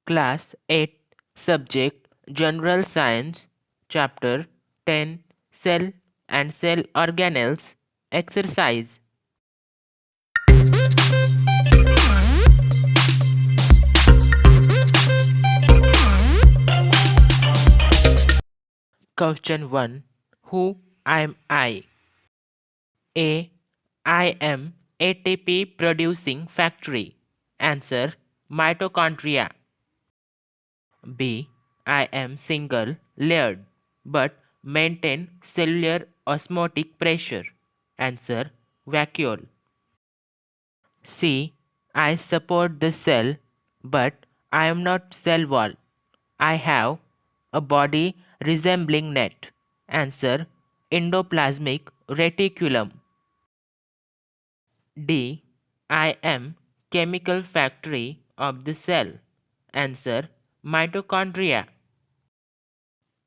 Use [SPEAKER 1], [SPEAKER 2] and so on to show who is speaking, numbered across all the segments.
[SPEAKER 1] Class 8, Subject General Science, Chapter 10, Cell and Cell Organelles. Exercise. Question 1. Who am I? A. I am ATP producing factory. Answer: mitochondria. B. I am single layered but maintain cellular osmotic pressure. Answer: vacuole. C. I support the cell but I am not cell wall. I have a body resembling net. Answer: endoplasmic reticulum. D. I am chemical factory of the cell. Answer: mitochondria.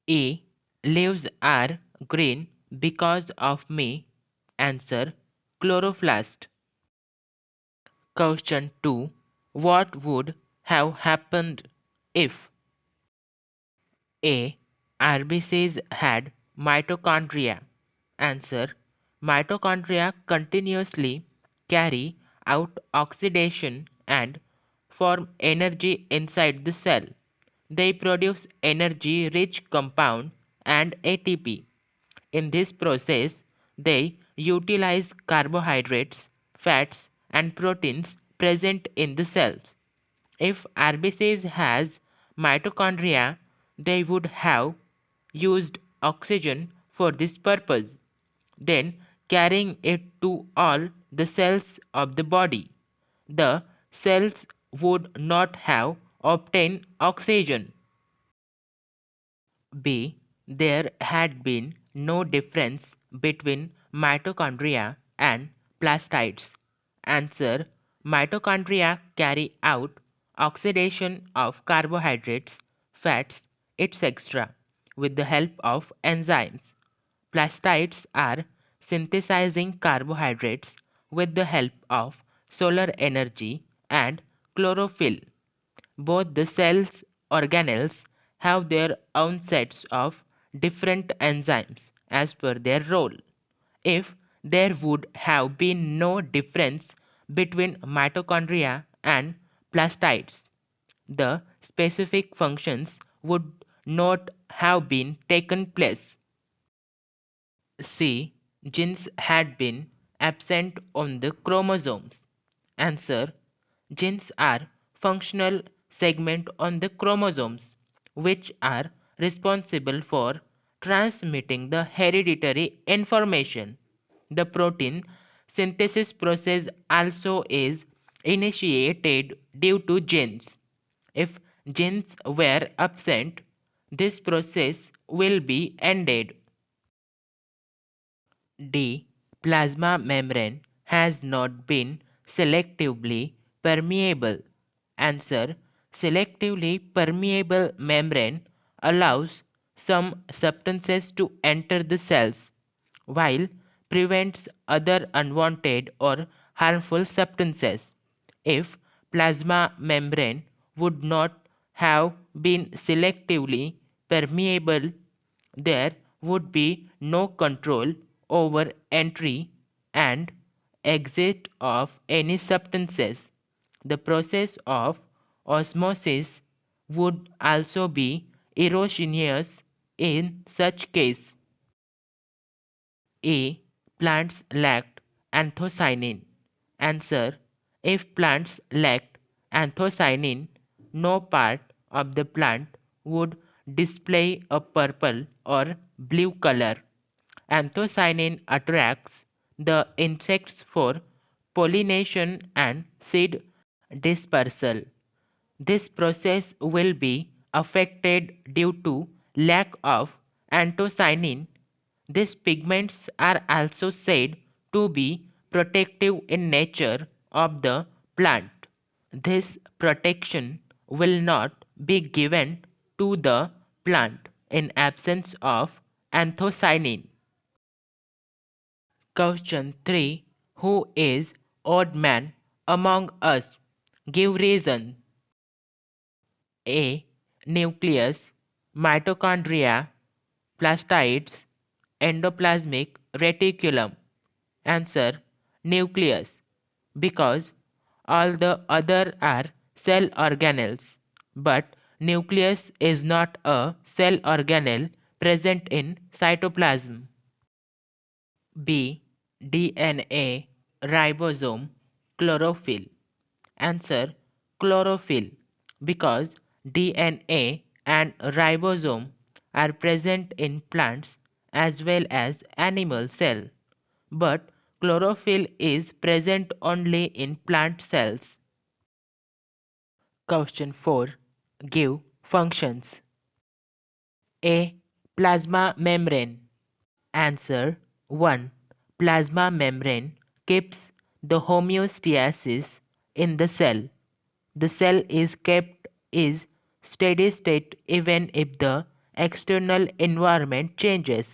[SPEAKER 1] E. Leaves are green because of me. Answer: chloroplast. Question 2. What would have happened if A. RBCs had mitochondria? Answer: mitochondria continuously carry out oxidation and form energy inside the cell. They produce energy rich compound and ATP. In this process, they utilize carbohydrates, fats, and proteins present in the cells. If RBCs has mitochondria, they would have used oxygen for this purpose, then carrying it to all the cells of the body. The cells would not have obtained oxygen. B. There had been no difference between mitochondria and plastids. Answer: mitochondria carry out oxidation of carbohydrates, fats, etc. with the help of enzymes. Plastids are synthesizing carbohydrates with the help of solar energy and chlorophyll. Both the cells organelles have their own sets of different enzymes as per their role. If there would have been no difference between mitochondria and plastids, the specific functions would not have been taken place. C. Genes had been absent on the chromosomes. Answer: genes are functional segments on the chromosomes which are responsible for transmitting the hereditary information. The protein synthesis process also is initiated due to genes. If genes were absent, this process will be ended. D. Plasma membrane has not been selectively permeable. Answer: selectively permeable membrane allows some substances to enter the cells while prevents other unwanted or harmful substances. If plasma membrane would not have been selectively permeable, there would be no control over entry and exit of any substances. The process of osmosis would also be erroneous in such case. A. Plants lacked anthocyanin. Answer: if plants lacked anthocyanin, no part of the plant would display a purple or blue color. Anthocyanin attracts the insects for pollination and seed dispersal. This process will be affected due to lack of anthocyanin. These pigments are also said to be protective in nature of the plant. This protection will not be given to the plant in absence of anthocyanin. Question 3. Who is odd man among us? Give reason. A. Nucleus, mitochondria, plastids, endoplasmic reticulum. Answer: nucleus, because all the other are cell organelles, but nucleus is not a cell organelle present in cytoplasm. B. DNA, ribosome, chlorophyll. Answer: chlorophyll, because DNA and ribosome are present in plants as well as animal cell, but chlorophyll is present only in plant cells. Question 4. Give functions. A. Plasma membrane. Answer: 1. Plasma membrane keeps the homeostasis in the cell. The cell is kept is steady state even if the external environment changes.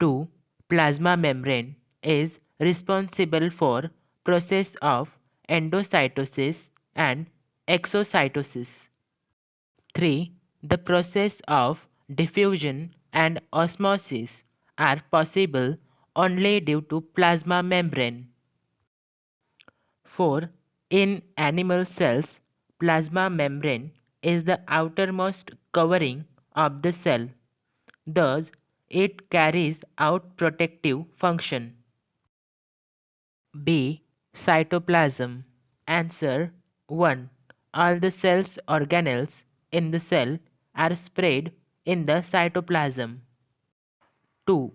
[SPEAKER 1] 2. Plasma membrane is responsible for process of endocytosis and exocytosis. 3. The process of diffusion and osmosis are possible only due to plasma membrane. 4. In animal cells, plasma membrane is the outermost covering of the cell. Thus, it carries out protective function. B. Cytoplasm. Answer: 1. All the cell's organelles in the cell are spread in the cytoplasm. 2.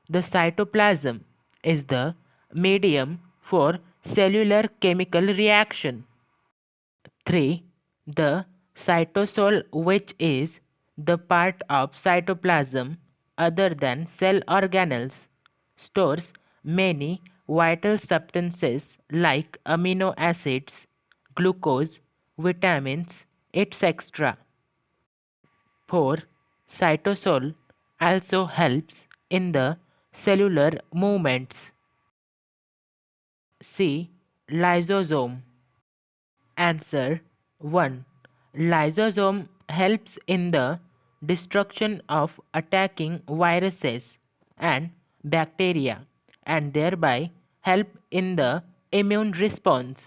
[SPEAKER 1] The cytoplasm is the medium for cellular chemical reaction. 3. The cytosol, which is the part of cytoplasm other than cell organelles, stores many vital substances like amino acids, glucose, vitamins, etc. 4. Cytosol also helps in the cellular movements. C. Lysosome. Answer: 1. Lysosome helps in the destruction of attacking viruses and bacteria and thereby help in the immune response.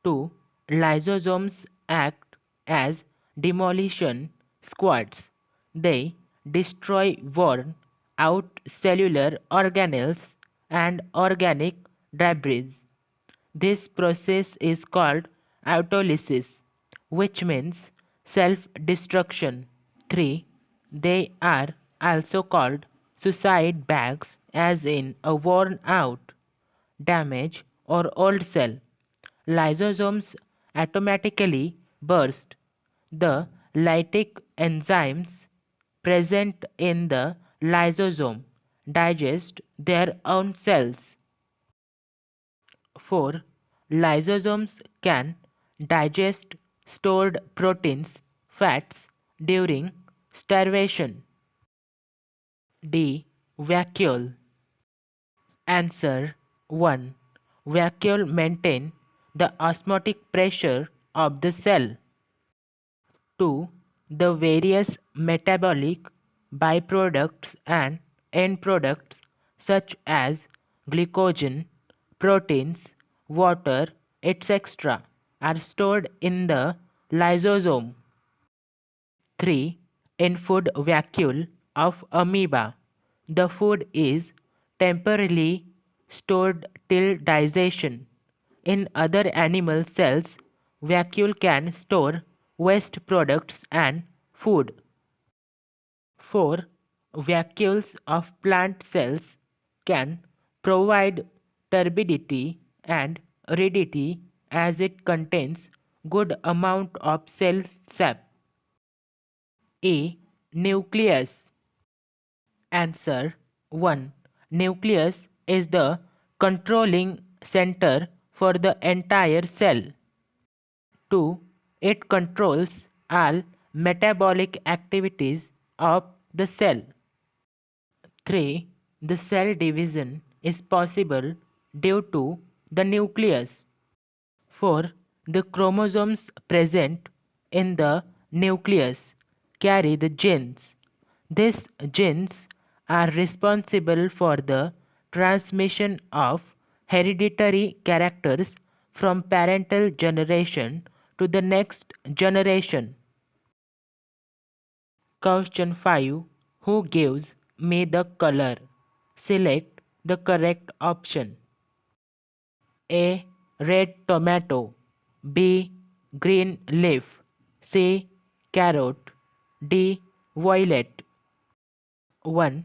[SPEAKER 1] 2. Lysosomes act as demolition squads. They destroy worn out cellular organelles and organic debris. This process is called autolysis, which means self-destruction. 3. They are also called suicide bags, as in a worn out, damaged, or old cell. Lysosomes automatically burst. The lytic enzymes present in the lysosome digest their own cells. 4. Lysosomes can digest stored proteins, fats during starvation. D. Vacuole. Answer: 1. Vacuole maintain the osmotic pressure of the cell. 2. The various metabolic byproducts and end products such as glycogen, proteins, water, etc. are stored in the lysosome. 3. In food vacuole of amoeba, the food is temporarily stored till digestion. In other animal cells, vacuole can store waste products and food. 4. Vacuoles of plant cells can provide turbidity and aridity as it contains good amount of cell sap. A. Nucleus. Answer: 1. Nucleus is the controlling center for the entire cell. 2. It controls all metabolic activities of the cell. 3. The cell division is possible due to the nucleus. 4. The chromosomes present in the nucleus carry the genes. These genes are responsible for the transmission of hereditary characters from parental generation to the next generation. Question 5. Who gives me the color? Select the correct option. A. Red tomato. B. Green leaf. C. Carrot. D. Violet. 1.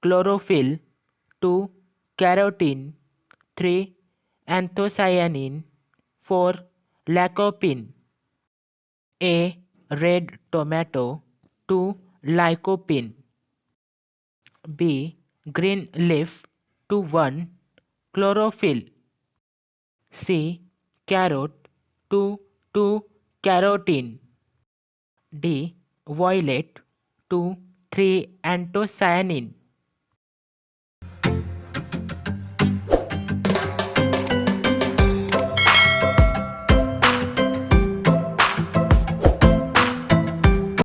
[SPEAKER 1] Chlorophyll. 2. Carotene. 3. Anthocyanin. 4. Lycopene. A. Red tomato. 2. Lycopene. B. Green leaf. 2. 1. Chlorophyll. C. Carrot. 2. 2. Carotene. D. Violet. 2. 3. Anthocyanin.